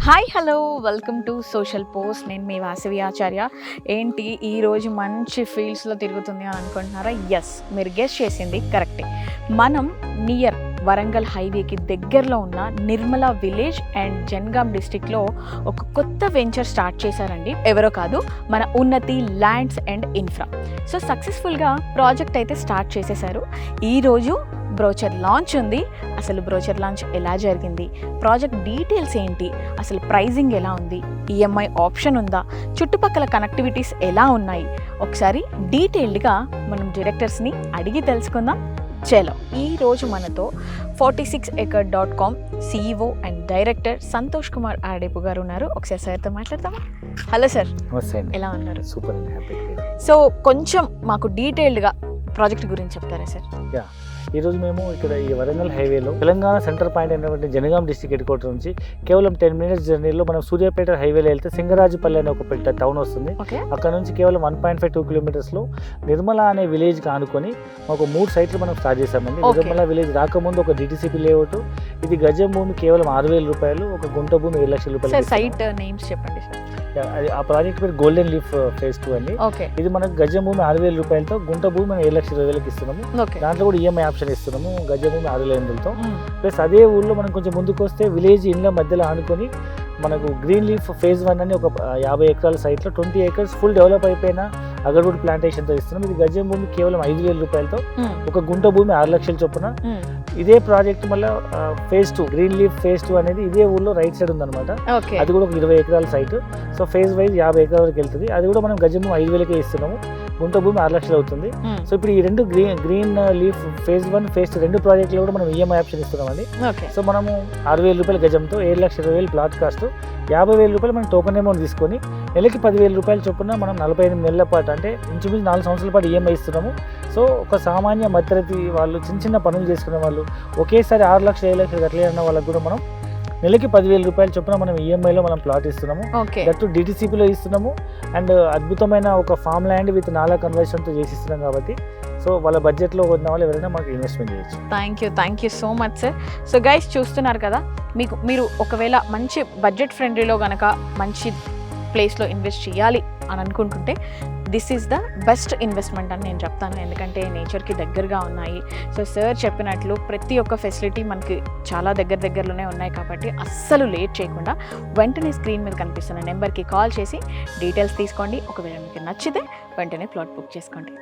Hi hello welcome to social post. నేను మీ వాసవి ఆచార్య. ఏంటి ఈరోజు మంచి ఫీల్డ్స్లో తిరుగుతుంది అని అనుకుంటున్నారా? ఎస్, మీరు గెస్ చేసింది కరెక్టే. మనం నియర్ వరంగల్ హైవేకి దగ్గరలో ఉన్న నిర్మలా విలేజ్ అండ్ జనగాం డిస్టిక్లో ఒక కొత్త వెంచర్ స్టార్ట్ చేశారండి. ఎవరో కాదు, మన ఉన్నతి ల్యాండ్స్ అండ్ ఇన్ఫ్రా. సో సక్సెస్ఫుల్గా ప్రాజెక్ట్ అయితే స్టార్ట్ చేసేసారు. ఈరోజు బ్రోచర్ లాంచ్ ఉంది. అసలు బ్రోచర్ లాంచ్ ఎలా జరిగింది, ప్రాజెక్ట్ డీటెయిల్స్ ఏంటి, అసలు ప్రైజింగ్ ఎలా ఉంది, ఈఎంఐ ఆప్షన్ ఉందా, చుట్టుపక్కల కనెక్టివిటీస్ ఎలా ఉన్నాయి, ఒకసారి డీటెయిల్డ్గా మనం డైరెక్టర్స్ని అడిగి తెలుసుకుందాం. చలో, ఈరోజు మనతో 46acre.com CEO and director Santosh Kumar Adepu గారు ఉన్నారు. ఒకసారి సార్తో మాట్లాడతామా? హలో సార్, ఎలా ఉన్నారు? సూపర్ అండి, హ్యాపీ. సో కొంచెం మాకు డీటెయిల్డ్గా ప్రాజెక్ట్ గురించి చెప్తారా సార్? ఈరోజు మేము ఇక్కడ ఈ వరంగల్ హైవేలో తెలంగాణ సెంటర్ పాయింట్ అయినటువంటి జనగాం డిస్ట్రిక్ట్ హెడ్ క్వార్టర్ నుంచి కేవలం 10 minutes జర్నీలో మనం సూర్యాపేట హైవేలో వెళ్తే సింగరాజుపల్లి అనే ఒక పెద్ద టౌన్ వస్తుంది. అక్కడ నుంచి కేవలం 1.52 kilometers నిర్మల అనే విలేజ్కి ఆనుకొని మాకు 3 sites మనం స్టార్ట్ చేశామండి. నిర్మల విలేజ్ రాకముందు ఒక డిటిసిపి లేఅవుట్, ఇది గజం భూమి కేవలం 6,000 రూపాయలు, ఒక గుంట భూమి 7 లక్షల రూపాయలు. సైట్ నేమ్స్ చెప్పండి సార్. ఆ ప్రాజెక్ట్ పేరు గోల్డెన్ లీఫ్ ఫేజ్ 2 అండి. ఇది మనకు గజం భూమి 6,000 రూపాయలతో, గుంట భూమి మనం 7,20,000 ఇస్తున్నాము. దాంట్లో కూడా ఈఎంఐ ఆప్షన్ ఇస్తున్నాము. గజం భూమి 6,500తో. ప్లస్ అదే ఊళ్ళో మనం కొంచెం ముందుకు వస్తే విలేజ్ ఇండ్ల మధ్యలో ఆనుకొని మనకు గ్రీన్ లీఫ్ ఫేజ్ 1 అని ఒక 50 ఎకరాల సైట్లో 20 acres ఫుల్ డెవలప్ అయిపోయిన అగర్వుడ్ ప్లాంటేషన్తో ఇస్తున్నాం. ఇది గజం భూమి కేవలం 5,000 రూపాయలతో, ఒక గుంట భూమి 6 లక్షల చొప్పున. ఇదే ప్రాజెక్ట్ మళ్ళీ ఫేజ్ 2 గ్రీన్ లీఫ్ ఫేజ్ 2 అనేది ఇదే ఊళ్ళో రైట్ సైడ్ ఉందన్నమాట. అది కూడా ఒక 20 ఎకరాల సైట్. సో ఫేజ్ వైజ్ 50 ఎకరాల వరకు వెళ్తుంది. అది కూడా మనం గజం భూమి 5,000కే ఇస్తున్నాము. గుంట భూమి 6 లక్షలు అవుతుంది. సో ఇప్పుడు ఈ రెండు గ్రీన్ లీఫ్ ఫేజ్ 1 ఫేజ్ 2 రెండు ప్రాజెక్టులు కూడా మనం ఈఎంఐ ఆప్షన్ ఇస్తున్నామండి. సో మనము 6,000 రూపాయల గజంతో 7,20,000 ప్లాట్ కాస్ట్, 50,000 రూపాయలు మనం టోకెన్ అమౌంట్ తీసుకొని నెలకి 10,000 రూపాయల చొప్పున మనం 48 నెలల పాటు, అంటే ఇంచుమించు 4 సంవత్సరాల పాటు ఈఎంఐ ఇస్తున్నాము. సో ఒక సామాన్య మధ్యతరగతి వాళ్ళు చిన్న చిన్న పనులు చేసుకునే వాళ్ళు ఒకేసారి 6 లక్షలు 7 లక్షలు కట్టలేదన్న వాళ్ళకు కూడా మనం నెలకి 10,000 రూపాయల చొప్పున మనం ఈఎంఐలో మనం ప్లాట్ ఇస్తున్నాము. దట్టు డిటిసిపిలో ఇస్తున్నాము. అండ్ అద్భుతమైన ఒక ఫామ్ ల్యాండ్ విత్ నాలా కన్వర్షన్తో చేసి ఇస్తున్నాం కాబట్టి సో వాళ్ళ బడ్జెట్లో ఉన్న వాళ్ళు ఎవరైనా మాకు ఇన్వెస్ట్మెంట్ చేయొచ్చు. Thank you so much sir. So guys, చూస్తున్నారు కదా, మీరు ఒకవేళ మంచి బడ్జెట్ ఫ్రెండ్లీలో కనుక మంచి ప్లేస్లో ఇన్వెస్ట్ చేయాలి అని అనుకుంటుంటే this is the best investment అని నేను చెప్తాను. ఎందుకంటే నేచర్కి దగ్గరగా ఉన్నాయి. సో సార్ చెప్పినట్లు ప్రతి ఒక్క ఫెసిలిటీ మనకి చాలా దగ్గరలోనే ఉన్నాయి. కాబట్టి అస్సలు లేట్ చేయకుండా వెంటనే స్క్రీన్ మీద కనిపిస్తున్న నెంబర్కి కాల్ చేసి డీటెయిల్స్ తీసుకోండి. ఒకవేళ మీకు నచ్చితే వెంటనే ప్లాట్ బుక్ చేసుకోండి.